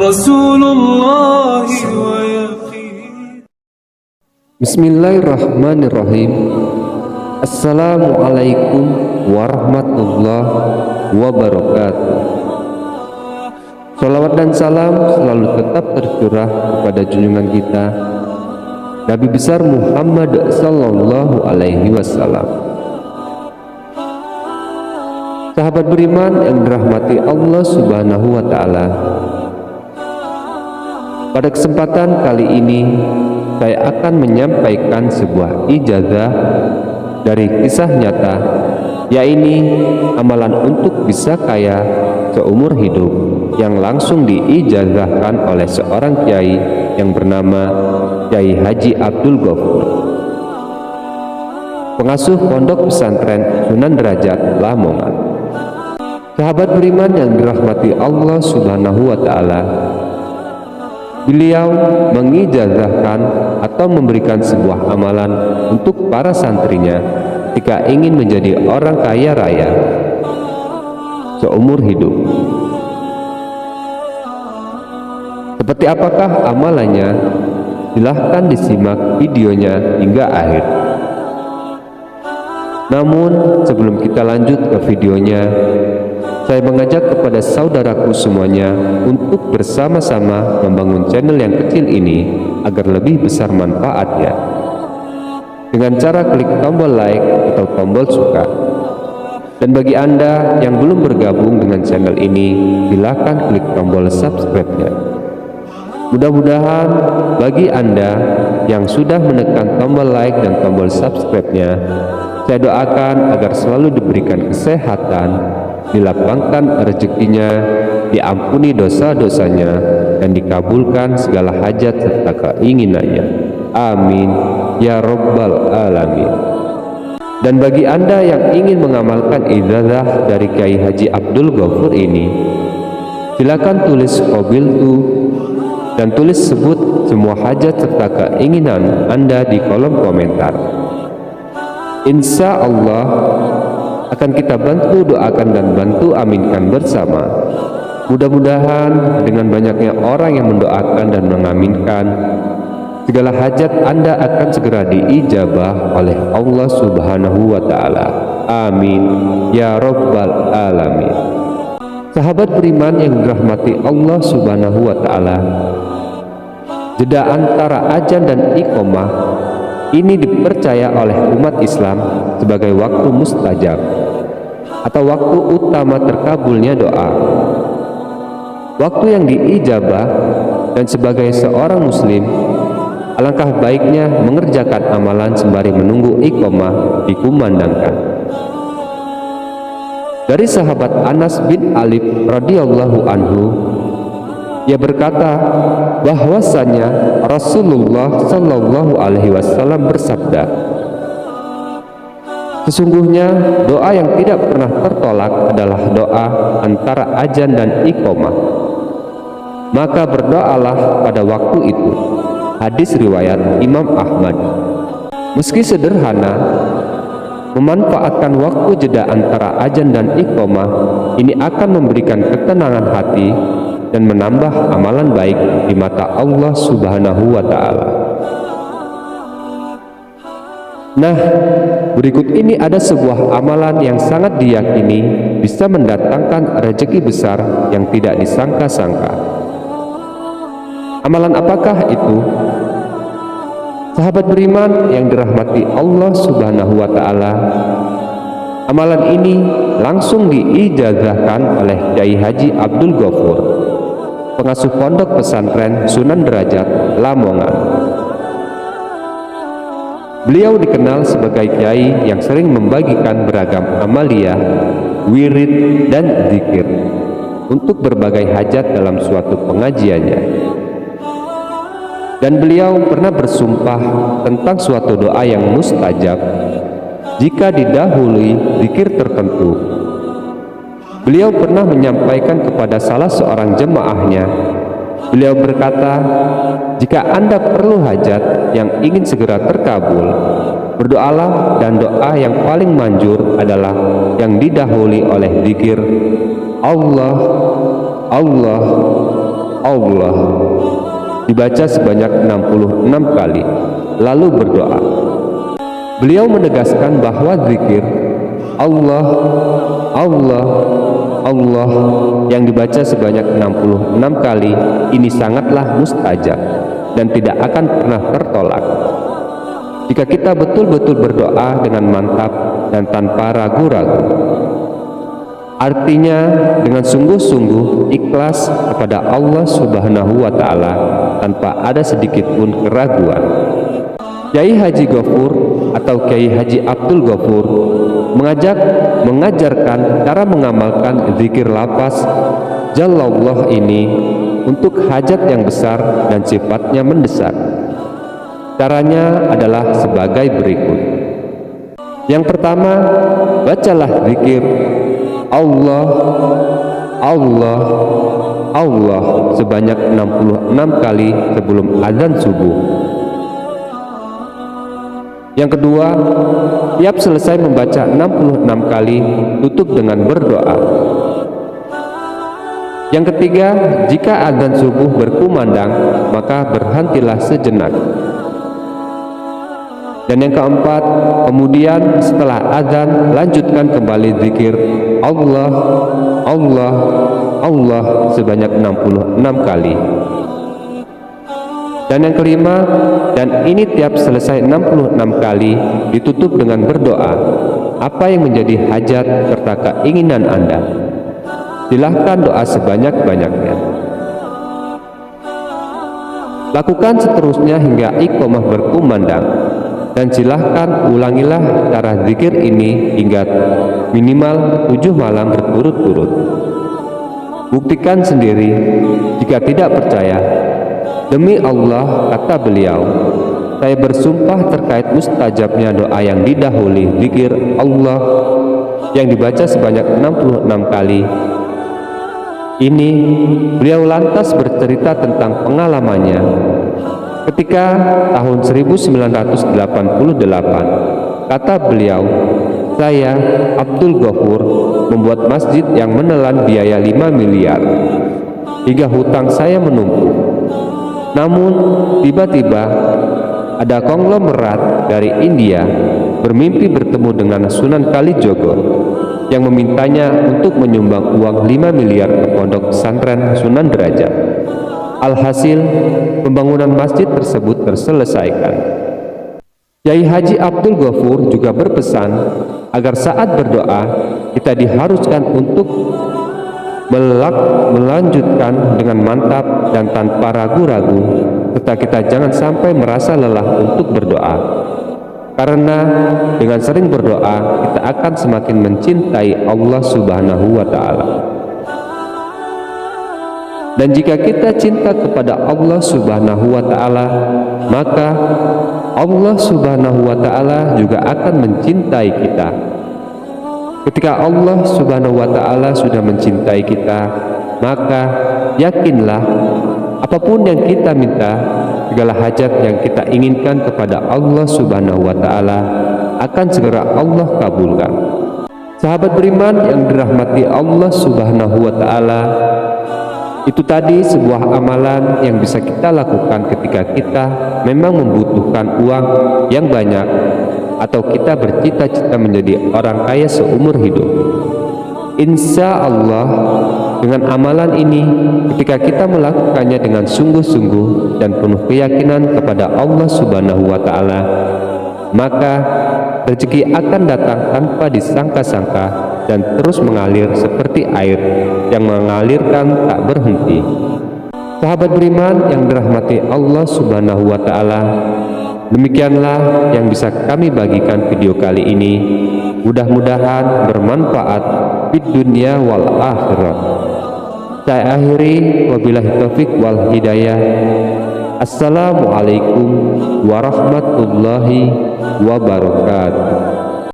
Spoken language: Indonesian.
رسول الله ويقين. Bismillahirrahmanirrahim. Assalamualaikum warahmatullahi wabarakatuh. Salawat dan salam selalu tetap tercurah kepada junjungan kita Nabi besar Muhammad sallallahu alaihi wasallam. Sahabat beriman yang dirahmati Allah subhanahu wa ta'ala, pada kesempatan kali ini saya akan menyampaikan sebuah ijazah dari kisah nyata, yaitu amalan untuk bisa kaya seumur hidup yang langsung diijazahkan oleh seorang kiai yang bernama Kiai Haji Abdul Ghafur, pengasuh pondok pesantren Sunan Derajat Lamongan. Sahabat beriman yang dirahmati Allah subhanahu wa ta'ala, beliau mengijazahkan atau memberikan sebuah amalan untuk para santrinya jika ingin menjadi orang kaya raya seumur hidup. Seperti apakah amalannya? Silahkan disimak videonya hingga akhir. Namun sebelum kita lanjut ke videonya, saya mengajak kepada saudaraku semuanya untuk bersama-sama membangun channel yang kecil ini agar lebih besar manfaatnya, dengan cara klik tombol like atau tombol suka. Dan bagi Anda yang belum bergabung dengan channel ini, silahkan klik tombol subscribe-nya. Mudah-mudahan bagi Anda yang sudah menekan tombol like dan tombol subscribe-nya, saya doakan agar selalu diberikan kesehatan, dilapangkan rezekinya, diampuni dosa-dosanya, dan dikabulkan segala hajat serta keinginannya. Amin ya rabbal alamin. Dan bagi Anda yang ingin mengamalkan ijazah dari Kiai Haji Abdul Ghafur ini, silakan tulis qabiltu dan tulis sebut semua hajat serta keinginan Anda di kolom komentar. Insya Allah akan kita bantu doakan dan bantu aminkan bersama. Mudah-mudahan dengan banyaknya orang yang mendoakan dan mengaminkan, segala hajat Anda akan segera diijabah oleh Allah subhanahu wa ta'ala. Amin ya rabbal alamin. Sahabat beriman yang dirahmati Allah subhanahu wa ta'ala, jeda antara azan dan iqamah ini dipercaya oleh umat Islam sebagai waktu mustajab atau waktu utama terkabulnya doa, waktu yang diijabah. Dan sebagai seorang muslim, alangkah baiknya mengerjakan amalan sembari menunggu iqamah dikumandangkan. Dari sahabat Anas bin Alif radhiyallahu anhu, ia berkata bahwasanya Rasulullah Shallallahu alaihi wasallam bersabda, sesungguhnya doa yang tidak pernah tertolak adalah doa antara azan dan iqamah, maka berdoalah pada waktu itu. Hadis riwayat Imam Ahmad. Meski sederhana, memanfaatkan waktu jeda antara azan dan iqamah ini akan memberikan ketenangan hati dan menambah amalan baik di mata Allah subhanahu wa ta'ala. Nah, berikut ini ada sebuah amalan yang sangat diyakini bisa mendatangkan rezeki besar yang tidak disangka-sangka. Amalan apakah itu? Sahabat beriman yang dirahmati Allah subhanahu wa ta'ala, amalan ini langsung diijazahkan oleh Kiai Haji Abdul Ghafur, pengasuh pondok pesantren Sunan Derajat Lamongan. Beliau dikenal sebagai kiai yang sering membagikan beragam amalia, wirid, dan zikir untuk berbagai hajat dalam suatu pengajiannya. Dan beliau pernah bersumpah tentang suatu doa yang mustajab jika didahului zikir tertentu. Beliau pernah menyampaikan kepada salah seorang jemaahnya, beliau berkata, jika Anda perlu hajat yang ingin segera terkabul, berdoalah, dan doa yang paling manjur adalah yang didahului oleh zikir Allah, Allah, Allah dibaca sebanyak 66 kali, lalu berdoa. Beliau menegaskan bahwa zikir Allah, Allah, Allah yang dibaca sebanyak 66 kali ini sangatlah mustajab dan tidak akan pernah tertolak jika kita betul-betul berdoa dengan mantap dan tanpa ragu-ragu. Artinya dengan sungguh-sungguh ikhlas kepada Allah Subhanahu wa Ta'ala tanpa ada sedikit pun keraguan. Kiai Haji Ghafur atau Kiai Haji Abdul Ghafur mengajarkan cara mengamalkan zikir lafaz Jallallah ini untuk hajat yang besar dan sifatnya mendesak. Caranya adalah sebagai berikut. Yang pertama, bacalah zikir Allah, Allah, Allah sebanyak 66 kali sebelum azan subuh. Yang kedua, tiap selesai membaca 66 kali, tutup dengan berdoa. Yang ketiga, jika azan subuh berkumandang, maka berhentilah sejenak. Dan yang keempat, kemudian setelah azan, lanjutkan kembali zikir Allah, Allah, Allah sebanyak 66 kali. Dan yang kelima, dan ini tiap selesai 66 kali, ditutup dengan berdoa. Apa yang menjadi hajat serta keinginan Anda, silahkan doa sebanyak-banyaknya. Lakukan seterusnya hingga iqamah berkumandang. Dan silahkan ulangilah cara zikir ini hingga minimal 7 malam berturut-turut. Buktikan sendiri. Jika tidak percaya, demi Allah, kata beliau, saya bersumpah terkait mustajabnya doa yang didahului zikir Allah yang dibaca sebanyak 66 kali. Ini beliau lantas bercerita tentang pengalamannya ketika tahun 1988, kata beliau, saya Abdul Ghafur membuat masjid yang menelan biaya 5 miliar hingga hutang saya menumpuk. Namun tiba-tiba ada konglomerat dari India bermimpi bertemu dengan Sunan Kalijogo yang memintanya untuk menyumbang uang 5 miliar ke pondok pesantren Sunan Derajat. Alhasil, pembangunan masjid tersebut terselesaikan. Kiai Haji Abdul Ghafur juga berpesan agar saat berdoa kita diharuskan untuk melanjutkan dengan mantap dan tanpa ragu-ragu, serta kita jangan sampai merasa lelah untuk berdoa. Karena dengan sering berdoa kita akan semakin mencintai Allah Subhanahu wa Ta'ala. Dan jika kita cinta kepada Allah Subhanahu wa Ta'ala, maka Allah Subhanahu wa Ta'ala juga akan mencintai kita. Ketika Allah Subhanahu wa Ta'ala sudah mencintai kita, maka yakinlah apapun yang kita minta, segala hajat yang kita inginkan kepada Allah Subhanahu wa Ta'ala akan segera Allah kabulkan. Sahabat beriman yang dirahmati Allah Subhanahu wa Ta'ala, itu tadi sebuah amalan yang bisa kita lakukan ketika kita memang membutuhkan uang yang banyak atau kita bercita-cita menjadi orang kaya seumur hidup. Insya Allah dengan amalan ini, ketika kita melakukannya dengan sungguh-sungguh dan penuh keyakinan kepada Allah Subhanahu wa Ta'ala, maka rezeki akan datang tanpa disangka-sangka dan terus mengalir seperti air yang mengalirkan tak berhenti. Sahabat beriman yang dirahmati Allah Subhanahu wa Ta'ala, demikianlah yang bisa kami bagikan video kali ini. Mudah-mudahan bermanfaat di dunia wal akhirat. Saya akhiri, wabillahi taufik wal hidayah. Assalamualaikum warahmatullahi wabarakatuh.